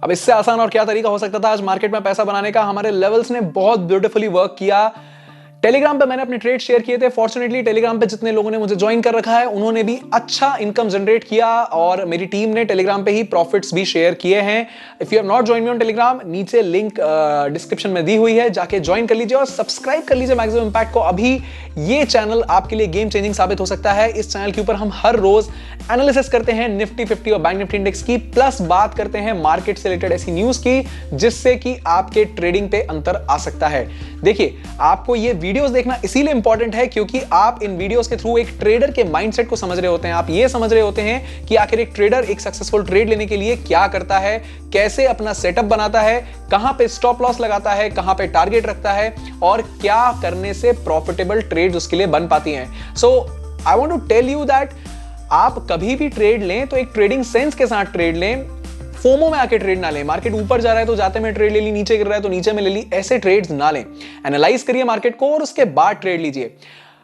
अब इससे आसान और क्या तरीका हो सकता था आज मार्केट में पैसा बनाने का। हमारे लेवल्स ने बहुत ब्यूटीफुली वर्क किया। टेलीग्राम पे मैंने अपने ट्रेड शेयर किए थे। फॉर्चुनेटली टेलीग्राम पे जितने लोगों ने मुझे ज्वाइन कर रखा है उन्होंने भी अच्छा इनकम जनरेट किया और मेरी टीम ने टेलीग्राम पे ही प्रॉफिट्स भी शेयर किए हैं। If you have not join me on Telegram, नीचे लिंक डिस्क्रिप्शन में दी हुई है, जाके ज्वाइन कर लीजिए और सब्सक्राइब कर लीजिए मैक्सिमम इंपैक्ट को। अभी ये चैनल आपके लिए गेम चेंजिंग साबित हो सकता है। इस चैनल के ऊपर हम हर रोज एनालिसिस करते हैं निफ्टी 50 और बैंक निफ्टी इंडेक्स की, प्लस बात करते हैं मार्केट से रिलेटेड ऐसी न्यूज की जिससे कि आपके ट्रेडिंग पे अंतर आ सकता है। देखिए, आपको ये वीडियोस देखना इसीलिए इंपॉर्टेंट है क्योंकि आप इन वीडियोस के थ्रू एक ट्रेडर के माइंडसेट को समझ रहे होते हैं। आप ये समझ रहे होते हैं कि आखिर एक ट्रेडर एक सक्सेसफुल ट्रेड लेने के लिए क्या करता है, कैसे अपना सेटअप बनाता है, कहां पे स्टॉप लॉस लगाता है, कहां पे टारगेट रखता है और क्या करने से प्रॉफिटेबल ट्रेड्स उसके लिए बन पाती हैं। So I want to tell you that आप कभी भी ट्रेड लें तो एक ट्रेडिंग सेंस के साथ ट्रेड लें। फोमो में आके ट्रेड ना लें। मार्केट ऊपर जा रहा है तो जाते में ट्रेड ले ली, नीचे गिर रहा है तो नीचे में ले ली, ऐसे ट्रेड्स ना लें। एनालाइज करिए मार्केट को और उसके बाद ट्रेड लीजिए।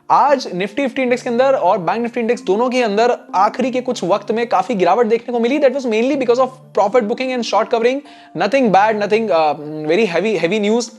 आज निफ्टी 50 इंडेक्स के अंदर और बैंक निफ्टी इंडेक्स दोनों के अंदर आखिरी के कुछ वक्त में काफी गिरावट देखने को मिली। That was mainly because of profit booking and short covering. Nothing bad, nothing very heavy news.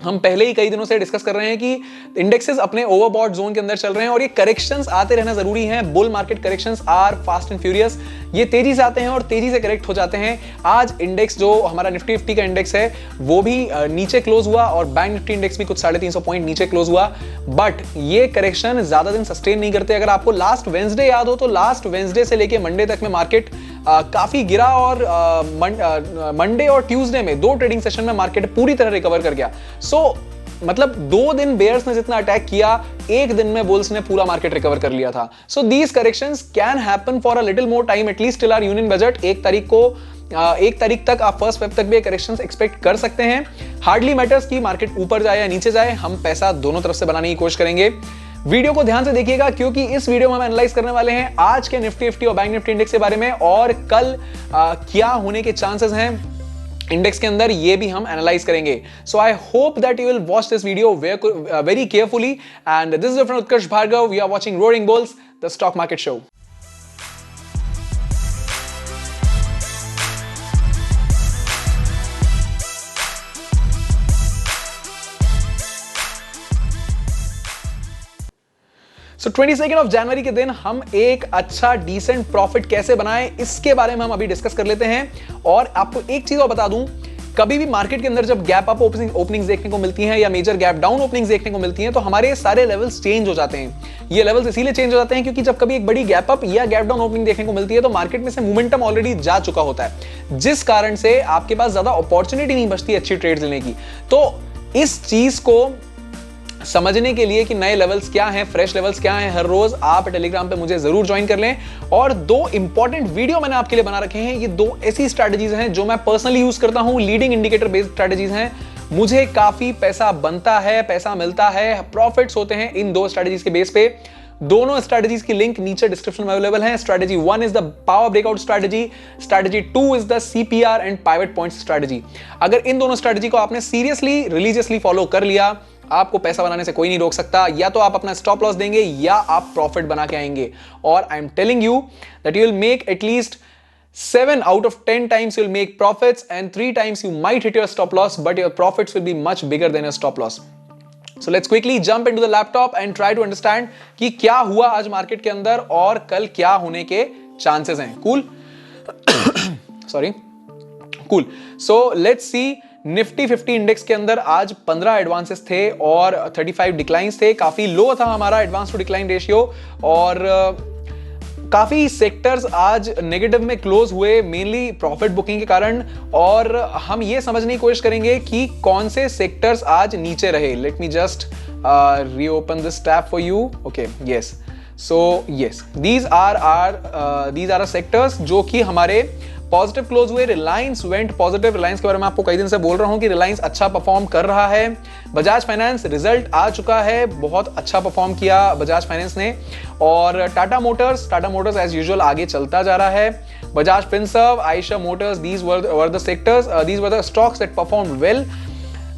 हम पहले ही कई दिनों से डिस्कस कर रहे हैं कि इंडेक्सेस अपने ओवरबॉट जोन के अंदर चल रहे हैं और ये करेक्शंस आते रहना जरूरी है। Bull market corrections are fast and furious. ये तेजी से आते हैं और तेजी से करेक्ट हो जाते हैं। आज इंडेक्स जो हमारा निफ्टी 50 का इंडेक्स है वो भी नीचे क्लोज हुआ और बैंक निफ्टी इंडेक्स भी कुछ 350 पॉइंट नीचे क्लोज हुआ। बट ये करेक्शन ज्यादा दिन सस्टेन नहीं करते। अगर आपको लास्ट वेंसडे याद हो तो लास्ट वेंसडे से लेके मंडे तक में मार्केट काफी गिरा और मंडे और ट्यूसडे में 2 ट्रेडिंग सेशन में मार्केट पूरी तरह रिकवर कर गया। मतलब 2 दिन बेयर्स ने जितना अटैक किया, 1 दिन में बुल्स ने पूरा मार्केट रिकवर कर लिया था। So these corrections can happen for a little more time, at least till our union budget. 1 तारीख तक आप 1 फेब तक भी करेक्शंस एक्सपेक्ट कर सकते हैं। हार्डली मैटर्स कि मार्केट ऊपर जाए या नीचे जाए, हम पैसा दोनों तरफ से बनाने की कोशिश करेंगे। वीडियो को ध्यान से देखिएगा क्योंकि इस वीडियो में हम एनालाइज करने वाले हैं आज के निफ्टी 50 और बैंक निफ्टी इंडेक्स के बारे में और कल क्या होने के चांसेस हैं इंडेक्स के अंदर, ये भी हम एनालाइज करेंगे। So I hope that you will watch this video very carefully and this is your friend Utkarsh Bhargava. We are watching roaring bulls, the stock market show. So 22 of जनवरी के दिन हम एक अच्छा डिसेंट प्रॉफिट कैसे बनाएं इसके बारे में हम अभी डिस्कस कर लेते हैं। और आपको एक चीज और बता दूं, कभी भी मार्केट के अंदर जब गैप अप ओपनिंग्स देखने को मिलती हैं या मेजर गैप डाउन ओपनिंग्स देखने को मिलती हैं तो हमारे सारे लेवल्स चेंज हो जाते हैं। ये लेवल्स इसीलिए चेंज हो जाते हैं क्योंकि जब कभी एक बड़ी गैप अप या गैप डाउन ओपनिंग देखने को मिलती है तो मार्केट में से मोमेंटम ऑलरेडी जा चुका होता है, जिस कारण से आपके पास ज्यादा अपॉर्चुनिटी नहीं बचती अच्छी ट्रेड्स लेने की। तो इस चीज को समझने के लिए कि नए लेवल्स क्या हैं, फ्रेश लेवल्स क्या हैं, हर रोज आप टेलीग्राम पे मुझे जरूर ज्वाइन कर लें। और 2 इंपॉर्टेंट वीडियो मैंने आपके लिए बना रखे हैं। ये 2 ऐसी स्ट्रैटेजीज हैं जो मैं पर्सनली यूज करता हूं, लीडिंग इंडिकेटर बेस्ड स्ट्रैटेजीज हैं। मुझे काफी पैसा बनता है, पैसा मिलता है, प्रॉफिट्स होते हैं इन 2 स्ट्रैटेजीज के बेस पे। दोनों स्ट्रैटेजीज की लिंक नीचे डिस्क्रिप्शन में अवेलेबल है। Strategy 1 is the power breakout strategy, strategy 2 is the CPR and pivot point strategy. अगर इन दोनों स्ट्रैटेजी को आपने सीरियसली रिलीजियसली फॉलो कर लिया, आपको पैसा बनाने से कोई नहीं रोक सकता। या तो आप अपना स्टॉप लॉस देंगे या आप प्रॉफिट बना के आएंगे। और I am telling you that you will make at least 7 out of 10 times you'll make profits and 3 times you might hit your stop loss, but your profits will be much bigger than your stop loss. So let's quickly jump into the laptop and try to understand कि क्या हुआ आज market के अंदर और कल क्या होने के चांसेस हैं। Cool sorry cool. So let's see Nifty 50 index के अंदर आज 15 एडवांसेस थे और 35 डिक्लाइंस थे। काफी लो था हमारा एडवांस टू डिक्लाइन रेशियो और काफी सेक्टर्स आज नेगेटिव में क्लोज हुए, मेनली प्रॉफिट बुकिंग के कारण। और हम ये समझने की कोशिश करेंगे कि कौन से सेक्टर्स आज नीचे रहे। Let me just reopen this tab for you. Okay, yes, so yes, these are sectors जो कि हमारे पॉजिटिव क्लोज हुए। Reliance went positive. रिलायंस के बारे में आपको कई दिन से बोल रहा हूं कि रिलायंस अच्छा परफॉर्म कर रहा है। बजाज फाइनेंस रिजल्ट आ चुका है, बहुत अच्छा परफॉर्म किया बजाज फाइनेंस ने। और टाटा मोटर्स एज यूजुअल आगे चलता जा रहा है। Bajaj Finserv, Ayesha Motors, these were the sectors, these were the stocks that performed well.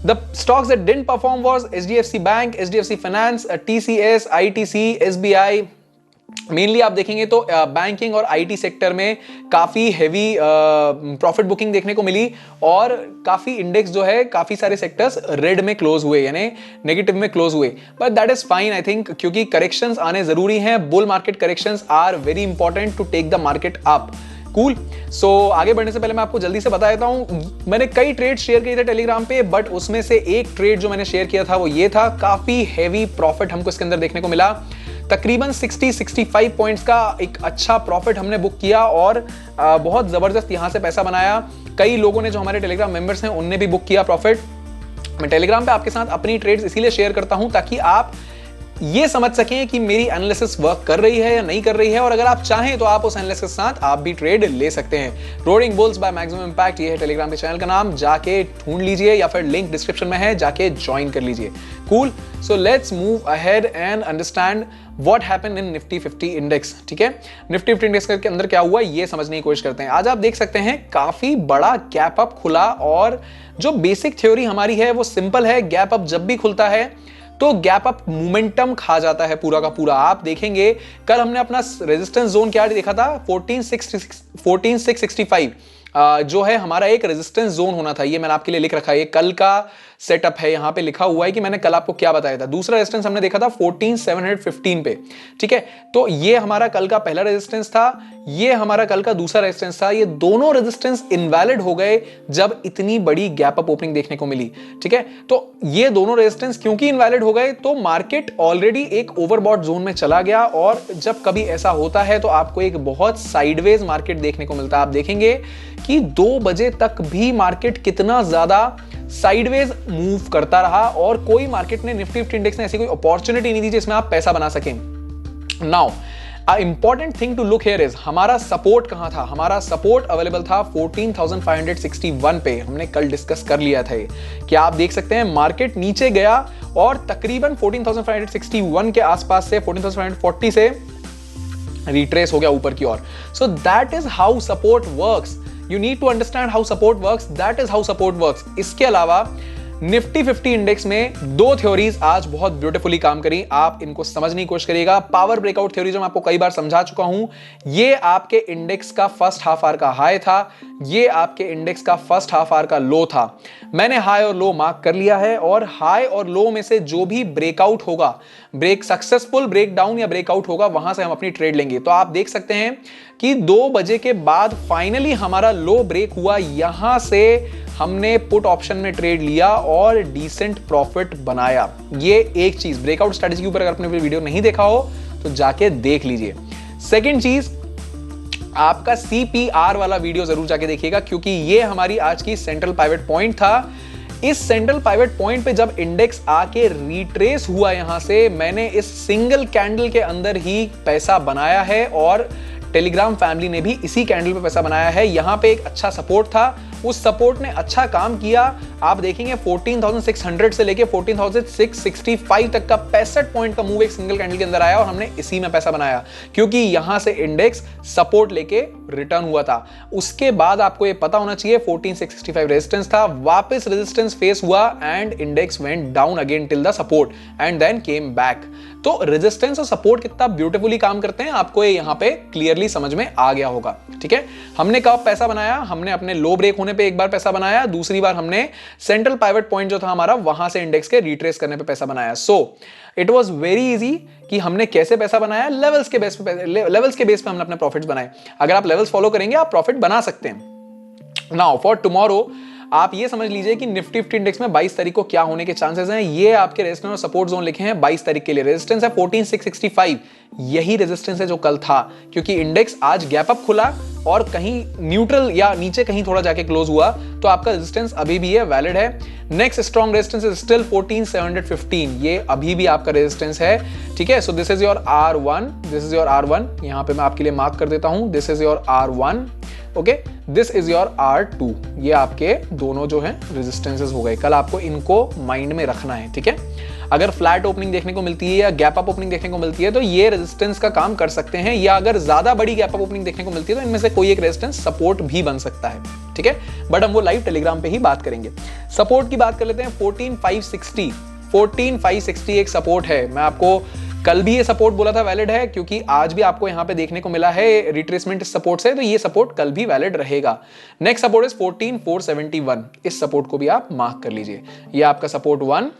The stocks that didn't perform was HDFC Bank, HDFC Finance, TCS, ITC, SBI, mainly आप देखेंगे तो बैंकिंग और IT sector में काफी हेवी प्रॉफिट बुकिंग देखने को मिली और काफी इंडेक्स जो है काफी सारे सेक्टर्स रेड में क्लोज हुए, यानी नेगेटिव में क्लोज हुए, but that is fine I think, क्योंकि करेक्शंस आने जरूरी हैं। Bull market corrections are very important to take the market up. Cool. So आगे बढ़ने से पहले मैं आपको जल्दी से बता देता हूं, मैंने कई ट्रेड शेयर किए थे टेलीग्राम पे, बट उसमें से एक ट्रेड जो मैंने शेयर किया था वो ये था। काफी हेवी प्रॉफिट हमको इसके अंदर देखने को मिला, तकरीबन 60-65 पॉइंट्स का एक अच्छा प्रॉफिट हमने बुक किया और बहुत जबरदस्त यहां से पैसा बनाया। कई लोगों ने जो हमारे टेलीग्राम मेंबर्स हैं उनने भी बुक किया प्रॉफिट। मैं टेलीग्राम पे आपके साथ अपनी ट्रेड्स इसीलिए शेयर करता हूं ताकि आप ये समझ सकें कि मेरी एनालिसिस वर्क कर रही है या नहीं कर रही है, और अगर आप चाहें तो आप उस एनालिसिस के साथ आप भी ट्रेड ले सकते हैं। Roading bulls by maximum impact, ये है टेलीग्राम के चैनल का नाम, जाके ढूंढ लीजिए या फिर लिंक डिस्क्रिप्शन में है, जाके ज्वाइन कर लीजिए। Cool. So let's move ahead and understand what happened in Nifty 50 index. ठीक है, निफ्टी 50 इंडेक्स के अंदर क्या हुआ ये समझने की कोशिश करते हैं। आज आप देख सकते हैं काफी बड़ा गैप अप खुला, और जो बेसिक थ्योरी हमारी है वो सिंपल है, गैप अप जब भी खुलता है तो गैप अप मोमेंटम खा जाता है पूरा का पूरा। आप देखेंगे कल हमने अपना रेजिस्टेंस जोन क्या देखा था, 14,665 जो है हमारा एक रेजिस्टेंस जोन होना था। ये मैंने आपके लिए लिख रखा है, ये कल का सेटअप है, यहां पे लिखा हुआ है कि मैंने कल आपको क्या बताया था। दूसरा रेजिस्टेंस हमने देखा था 14,715 पे। ठीक है, तो ये हमारा कल का पहला रेजिस्टेंस था, ये हमारा कल का दूसरा रेजिस्टेंस था। ये दोनों रेजिस्टेंस इनवैलिड हो गए जब इतनी बड़ी गैप अप ओपनिंग देखने को मिली। ठीक है, तो ये दोनों रेजिस्टेंस क्योंकि इनवैलिड हो गए तो मार्केट ऑलरेडी एक ओवरबॉट जोन में चला गया, और जब कभी ऐसा होता है तो आपको एक बहुत साइडवेज मार्केट देखने को मिलता है। आप देखेंगे कि 2 बजे तक भी मार्केट कितना ज्यादा साइडवेज मूव करता रहा, और कोई मार्केट ने निफ्टी 50 इंडेक्स ने ऐसी कोई अपॉर्चुनिटी नहीं दी जिसमें आप पैसा बना सकें। Now important thing to look here is, हमारा सपोर्ट कहां था। हमारा सपोर्ट अवेलेबल था 14,561 पे, हमने कल डिस्कस कर लिया था कि आप देख सकते हैं मार्केट नीचे गया और तकरीबन 14,561 के आसपास से 14,540 से रिट्रेस हो गया ऊपर की ओर। So that is how support works, you need to understand how support works, that is how support works। इसके अलावा निफ्टी 50 इंडेक्स में 2 थ्योरीज आज बहुत ब्यूटीफुली काम करी, आप इनको समझने की कोशिश करिएगा। पावर ब्रेकआउट थ्योरी जो मैं आपको कई बार समझा चुका हूं, ये आपके इंडेक्स का फर्स्ट हाफ आवर का हाई था, ये आपके इंडेक्स का फर्स्ट हाफ आवर का लो था। मैंने हाई और लो मार्क कर लिया है, और हाई और लो में से जो भी ब्रेकआउट होगा, सक्सेसफुल ब्रेकडाउन या ब्रेकआउट होगा, वहां से हम अपनी ट्रेड लेंगे। तो आप देख सकते हैं कि 2 बजे के बाद फाइनली हमारा लो ब्रेक हुआ, यहां से हमने पुट ऑप्शन में ट्रेड लिया और डिसेंट प्रॉफिट बनाया। ये एक चीज, ब्रेकआउट स्ट्रेटजी के ऊपर अगर आपने वीडियो नहीं देखा हो तो जाके देख लीजिए। सेकंड चीज, आपका CPR वाला वीडियो जरूर जाके देखिएगा, क्योंकि ये हमारी आज की सेंट्रल पाइवट पॉइंट था। इस सेंट्रल पाइवट पॉइंट पे जब इंडेक्स आके रिट्रेस हुआ यहां से, मैंने इस सिंगल कैंडल के अंदर ही पैसा बनाया है, और टेलीग्राम फैमिली ने भी इसी कैंडल पे पैसा बनाया है। यहां पे एक अच्छा सपोर्ट था, उस सपोर्ट ने अच्छा काम किया। आप देखेंगे 14,600 से लेके 14,665 तक का 65 पॉइंट का मूव एक सिंगल कैंडल के अंदर आया, और हमने इसी में पैसा बनाया, क्योंकि यहां से इंडेक्स सपोर्ट लेके रिटर्न हुआ था। उसके बाद आपको ये पता होना चाहिए 14,665 रेजिस्टेंस था, वापस रेजिस्टेंस फेस हुआ and index went down again till the support and then came back. तो रेजिस्टेंस और सपोर्ट कितना ब्यूटीफुली काम करते हैं आपको ये यहां पे क्लियरली समझ में आ गया होगा। ठीक है, हमने कब पैसा बनाया, हमने अपने लो ब्रेक होने पे एक बार पैसा बनाया, दूसरी बार हमने सेंट्रल पाइवट पॉइंट जो था हमारा, वहां से इंडेक्स के रिट्रेस करने पे पैसा बनाया। So it was very easy कि हमने कैसे पैसा बनाया, लेवल्स के बेस पे हमने अपने प्रॉफिट्स बनाए। अगर आप लेवल्स फॉलो करेंगे आप प्रॉफिट बना सकते हैं। नाउ फॉर टुमारो आप ये समझ लीजिए कि निफ्टी 50 इंडेक्स में 22 तारीख को क्या होने के चांसेस हैं। ये आपके रेजिस्टेंस और सपोर्ट जोन लिखे हैं 22 तारीख के लिए। रेजिस्टेंस है 14,665, यही रेजिस्टेंस है जो कल था, क्योंकि इंडेक्स आज गैप अप खुला और कहीं न्यूट्रल या नीचे कहीं थोड़ा जाके क्लोज हुआ, तो आपका रेजिस्टेंस अभी भी है, वैलिड है। Next strong resistance is still 14,715, ये अभी भी आपका रेजिस्टेंस है। ठीक है, so this is your R1, this is your R1, यहां पे मैं आपके लिए मार्क कर देता हूं, this is your R1, okay, this is your R2। ये आपके दोनों जो हैं रेजिस्टेंसेस हो गए, कल आपको इनको माइंड में रखना है। ठीक है, अगर फ्लैट ओपनिंग देखने को मिलती है या गैप अप ओपनिंग देखने को मिलती है तो ये रेजिस्टेंस का काम कर सकते हैं, या अगर ज्यादा बड़ी गैप अप ओपनिंग देखने को मिलती है तो इनमें से कोई एक रेजिस्टेंस सपोर्ट भी बन सकता है। ठीक है, बट हम वो लाइव टेलीग्राम पे ही बात करेंगे। सपोर्ट की बात कर लेते हैं, 14,560 एक सपोर्ट है। मैं आपको कल भी ये सपोर्ट बोला था वैलिड है, क्योंकि आज भी आपको यहां पे देखने को मिला है रिट्रेसमेंट इस सपोर्ट से, तो ये सपोर्ट कल भी वैलिड रहेगा। नेक्स्ट सपोर्ट इज 14471, इस सपोर्ट को भी आप मार्क कर लीजिए। ये आपका सपोर्ट 1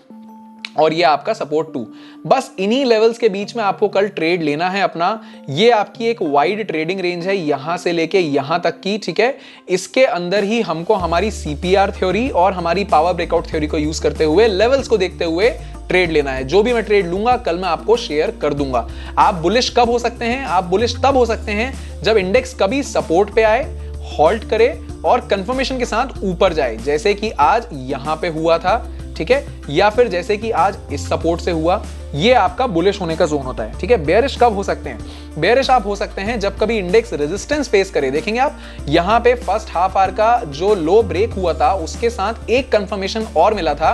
और ये आपका सपोर्ट 2। बस इन्हीं लेवल्स के बीच में आपको कल ट्रेड लेना है अपना। ये आपकी एक वाइड ट्रेडिंग रेंज है यहां से लेके यहां तक की, ठीक है। इसके अंदर ही हमको हमारी सीपीआर थ्योरी और हमारी पावर ब्रेकआउट थ्योरी को यूज करते हुए, लेवल्स को देखते हुए ट्रेड लेना है। जो भी मैं ट्रेड लूंगा कल मैं आपको शेयर कर दूंगा। आप बुलिश कब हो सकते हैं? आप बुलिश तब हो सकते हैं जब इंडेक्स कभी सपोर्ट पे आए, हॉल्ट करे और कंफर्मेशन के साथ ऊपर जाए, जैसे कि आज यहां पे हुआ था, ठीक है, या फिर जैसे कि आज इस सपोर्ट से हुआ। ये आपका बुलिश होने का जोन होता है, ठीक है। बेयरिश कब हो सकते हैं? बेयरिश आप हो सकते हैं जब कभी इंडेक्स रेजिस्टेंस फेस करे। देखेंगे आप यहां पे फर्स्ट हाफ आवर का जो लो ब्रेक हुआ था उसके साथ एक कंफर्मेशन और मिला था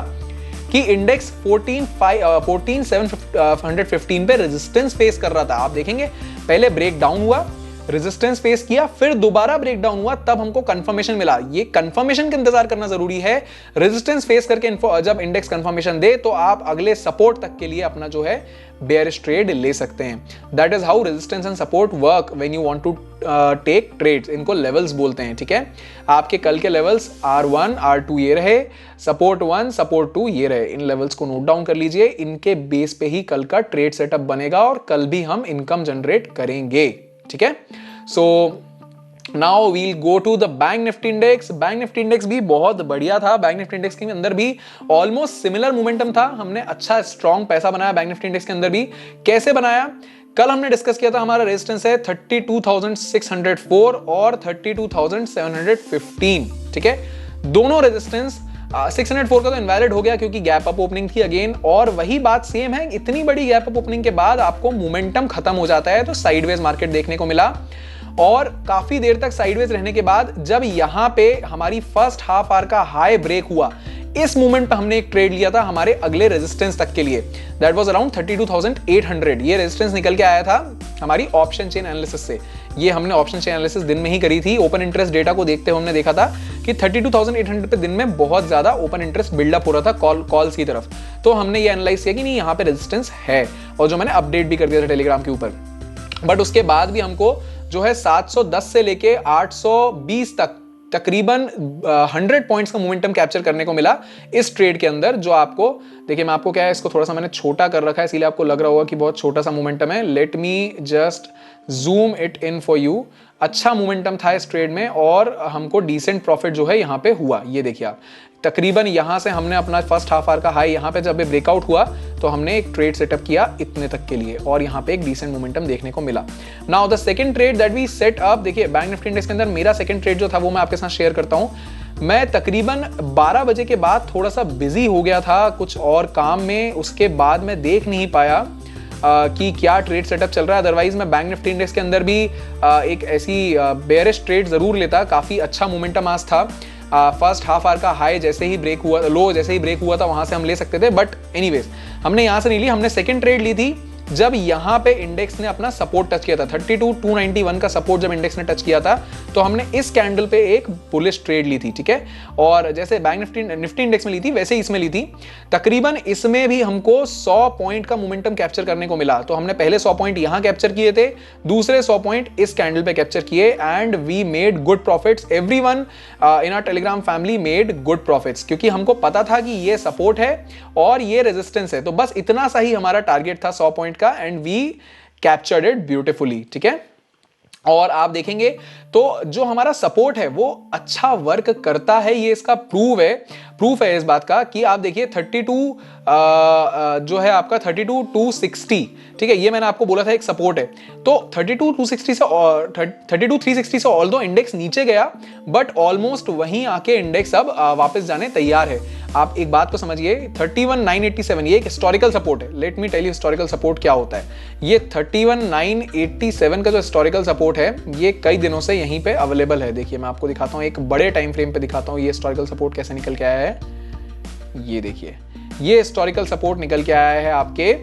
कि इंडेक्स 14715 पे रेजिस्टेंस फेस कर रहा था। आप देखेंगे पहले ब्रेक डाउन हुआ, रेजिस्टेंस फेस किया, फिर दोबारा ब्रेकडाउन हुआ, तब हमको कंफर्मेशन मिला। ये कंफर्मेशन का इंतजार करना जरूरी है। रेजिस्टेंस फेस करके जब इंडेक्स कंफर्मेशन दे तो आप अगले सपोर्ट तक के लिए अपना जो है बेयरिश ट्रेड ले सकते हैं। That is how resistance and support work when you want to take trades. इनको लेवल्स बोलते हैं, ठीक है। आपके कल के लेवल्स R1 R2 ये रहे, सपोर्ट 1 सपोर्ट 2 ये रहे। इन लेवल्स को नोट डाउन कर लीजिए। इनके बेस पे ही कल का ट्रेड सेटअप बनेगा और कल भी हम इनकम जनरेट करेंगे, ठीक है। So now we'll go to the bank Nifty index. Bank Nifty index भी बहुत बढ़िया था। बैंक निफ्टी इंडेक्स के अंदर भी ऑलमोस्ट सिमिलर मोमेंटम था। हमने अच्छा स्ट्रॉन्ग पैसा बनाया बैंक निफ्टी इंडेक्स के अंदर भी। कैसे बनाया? कल हमने डिस्कस किया था हमारा रेजिस्टेंस है 32,604 और 32,715, ठीक है। दोनों रेजिस्टेंस 604 का तो इनवैलिड हो गया क्योंकि गैप अप ओपनिंग थी अगेन, और वही बात सेम है, इतनी बड़ी गैप अप ओपनिंग के बाद आपको मोमेंटम खत्म हो जाता है, तो साइडवेज मार्केट देखने को मिला। और काफी देर तक साइडवेज रहने के बाद जब यहां पे हमारी फर्स्ट हाफ आवर का हाई ब्रेक हुआ, इस मोमेंट पे हमने एक ट्रेड लिया था हमारे अगले रेजिस्टेंस तक के लिए। That was around 32,800। ये रेजिस्टेंस निकल के आया था हमारी ऑप्शन चेन एनालिसिस से। ये हमने ऑप्शन चेन एनालिसिस दिन में ही करी थी। ओपन इंटरेस्ट डेटा को देखते हुए हमने देखा था कि 32,800 पे दिन में बहुत ज्यादा ओपन इंटरेस्ट बिल्डअप हो रहा था कॉल्स की तरफ। तो हमने ये एनालाइज किया कि नहीं, यहाँ पे रेजिस्टेंस है, और जो मैंने अपडेट भी कर दिया था टेलीग्राम के ऊपर। बट उसके बाद भी हमको जो है 710 से लेके 820 तक तकरीबन 100 पॉइंट्स का मोमेंटम कैप्चर करने को मिला इस ट्रेड के अंदर। जो आपको देखिए, मैं आपको क्या है, इसको थोड़ा सा मैंने छोटा कर रखा है, इसीलिए आपको लग रहा होगा कि बहुत छोटा सा मोमेंटम है। Let me just zoom it in for you. अच्छा मोमेंटम था इस ट्रेड में और हमको डिसेंट प्रॉफिट जो है यहाँ पे हुआ। ये देखिए आप, तकरीबन यहां से हमने अपना फर्स्ट हाफ आवर का हाई यहाँ पे जब ब्रेकआउट हुआ तो हमने एक ट्रेड सेटअप किया इतने तक के लिए, और यहाँ पे एक डिसेंट मोमेंटम देखने को मिला। Now the second trade that we set up, देखिए बैंक निफ्टी इंडेक्स के अंदर मेरा सेकंड ट्रेड जो था वो मैं आपके साथ शेयर करता हूँ। मैं तकरीबन 12 बजे के बाद थोड़ा सा बिजी हो गया था कुछ और काम में, उसके बाद मैं देख नहीं पाया कि क्या ट्रेड सेटअप चल रहा है। अदरवाइज मैं बैंक निफ्टी इंडेक्स के अंदर भी एक ऐसी बेयरिश ट्रेड जरूर लेता। काफी अच्छा मोमेंटम आज था। फर्स्ट हाफ आवर का हाई जैसे ही ब्रेक हुआ, लो जैसे ही ब्रेक हुआ था, वहां से हम ले सकते थे, बट एनीवेज हमने यहां से नहीं ली। हमने सेकंड ट्रेड ली थी जब यहां पे इंडेक्स ने अपना सपोर्ट टच किया था। 32,291 का सपोर्ट जब इंडेक्स ने टच किया था तो हमने इस कैंडल पे एक बुलिश ट्रेड ली थी, ठीक है। और जैसे बैंक निफ्टी इंडेक्स में ली थी वैसे ही इसमें ली थी। तकरीबन इसमें भी हमको 100 पॉइंट का मोमेंटम कैप्चर करने को मिला। तो हमने पहले 100 पॉइंट यहां कैप्चर किए थे, दूसरे 100 पॉइंट इस कैंडल पे कैप्चर किए, and we made good profits. Everyone in our Telegram family made good profits, क्योंकि हमको पता था कि ये सपोर्ट है और ये रेजिस्टेंस है। तो बस इतना सा ही हमारा टारगेट था 100 पॉइंट का, and we captured it beautifully, ठीक है। और आप देखेंगे तो जो हमारा सपोर्ट है वो अच्छा वर्क करता है, ये इसका प्रूफ है इस बात का कि आप देखिए 32 जो है आपका 32,260, ठीक है, ये मैंने आपको बोला था एक सपोर्ट है। तो 32,260 से 32,360 से ऑल्दो इंडेक्स नीचे गया, बट ऑलमोस्ट वहीं आके इंडेक्स अब वापस जाने तैयार है। आप एक बात को समझिए, 31,987 ये एक हिस्टोरिकल सपोर्ट है। Let me tell you historical support क्या होता है। ये 31,987 का जो हिस्टोरिकल सपोर्ट है ये कई दिनों से यहीं पे अवेलेबल है। देखिए मैं आपको दिखाता हूं, एक बड़े टाइम फ्रेम पे दिखाता हूं ये हिस्टोरिकल सपोर्ट कैसे निकल के आया है। ये देखिए, ये हिस्टोरिकल सपोर्ट निकल के आया है आपके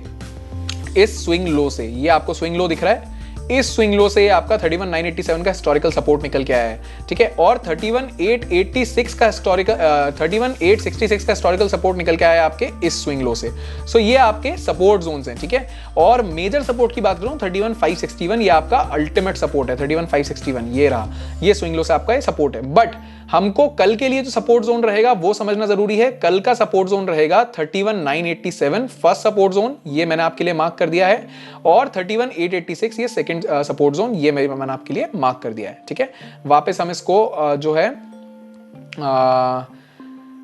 इस स्विंग लो से। ये आपको स्विंग लो दिख रहा है, इस स्विंग लो से आपका 31,987 का हिस्टोरिकल सपोर्ट निकल के आया है, ठीक है, और 31,886 का हिस्टोरिकल 31,866 का हिस्टोरिकल सपोर्ट निकल के आया है आपके इस स्विंग लो से। सो ये आपके सपोर्ट जोन्स हैं, ठीक है। और मेजर सपोर्ट की बात करूं 31,561 ये आपका अल्टीमेट सपोर्ट है, 31,561 ये रहा, ये स्विंग लो से आपका ये सपोर्ट है। बट हमको कल के लिए जो सपोर्ट जोन रहेगा वो समझना जरूरी है। कल का सपोर्ट जोन रहेगा 31,987 फर्स्ट सपोर्ट जोन, ये मैंने आपके लिए मार्क कर दिया है, और 31,886 ये सेकंड सपोर्ट जोन, ये मैंने आपके लिए मार्क कर दिया है, ठीक है। वापस हम इसको जो है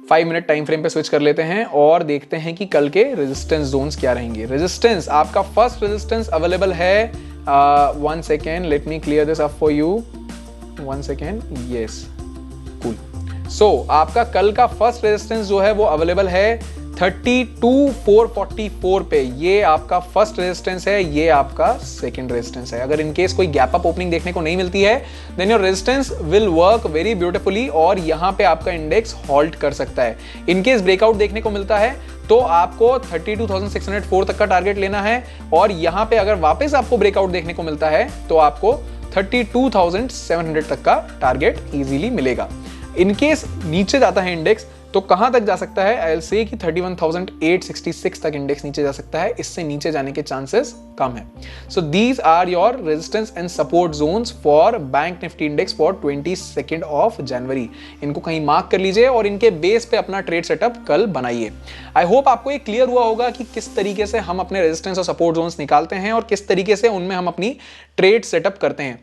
5 मिनट टाइम फ्रेम पे स्विच कर लेते हैं और देखते हैं कि कल के रेजिस्टेंस जोन्स क्या रहेंगे। रेजिस्टेंस आपका फर्स्ट रेजिस्टेंस अवेलेबल है 1 second, let me clear this up for you, 1 second, yes cool. So आपका कल का फर्स्ट रेजिस्टेंस जो है वो अवेलेबल है 32,444 पे, ये आपका फर्स्ट रेजिस्टेंस है, ये आपका सेकंड रेजिस्टेंस है। अगर इनकेस कोई गैप अप ओपनिंग देखने को नहीं मिलती है then your resistance will work very beautifully और यहां पे आपका इंडेक्स हॉल्ट कर सकता है। इनकेस ब्रेकआउट देखने को मिलता है तो आपको 32,604 तक का टारगेट लेना है, और यहां पे अगर वापस आपको ब्रेकआउट देखने को मिलता है तो आपको 32,700 तक का टारगेट इजीली मिलेगा। इनकेस नीचे जाता है इंडेक्स तो कहां तक जा सकता है, आई विल से कि 31,866 तक इंडेक्स नीचे जा सकता है, इससे नीचे जाने के चांसेस कम है। So these are your resistance and support zones for bank Nifty index for 22 of January. इनको कहीं मार्क कर लीजिए और इनके बेस पे अपना ट्रेड सेटअप कल बनाइए। आई होप आपको ये क्लियर हुआ होगा कि किस तरीके से हम अपने रेजिस्टेंस और सपोर्ट जोन्स निकालते हैं और किस तरीके से उनमें हम अपनी ट्रेड सेटअप करते हैं।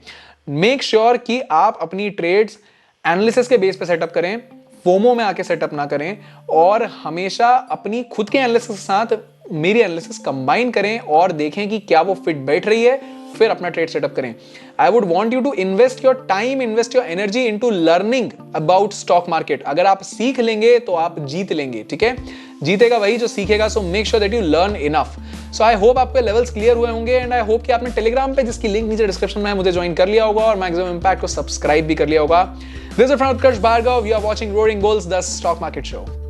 मेक श्योर कि आप अपनी ट्रेड्स एनालिसिस के बेस पे सेटअप करें, फोमो में आके सेटअप ना करें, और हमेशा अपनी खुद के एनालिसिस के साथ मेरी एनालिसिस कंबाइन करें और देखें कि क्या वो फिट बैठ रही है, फिर अपना ट्रेड सेटअप करें। I would want you to invest your time, invest your energy into learning about stock market. अगर आप सीख लेंगे तो आप जीत लेंगे, ठीक है। जीतेगा वही जो सीखेगा। So make sure that you learn enough. So I hope आपके लेवल्स क्लियर हुए होंगे एंड आई होप कि आपने टेलीग्राम पे, जिसकी लिंक नीचे डिस्क्रिप्शन में है, मुझे ज्वाइन कर लिया होगा और मैक्सिमम इंपैक्ट को सब्सक्राइब भी कर लिया होगा। This is from Utkarsh Bhargav, you are watching roaring bulls the stock market show.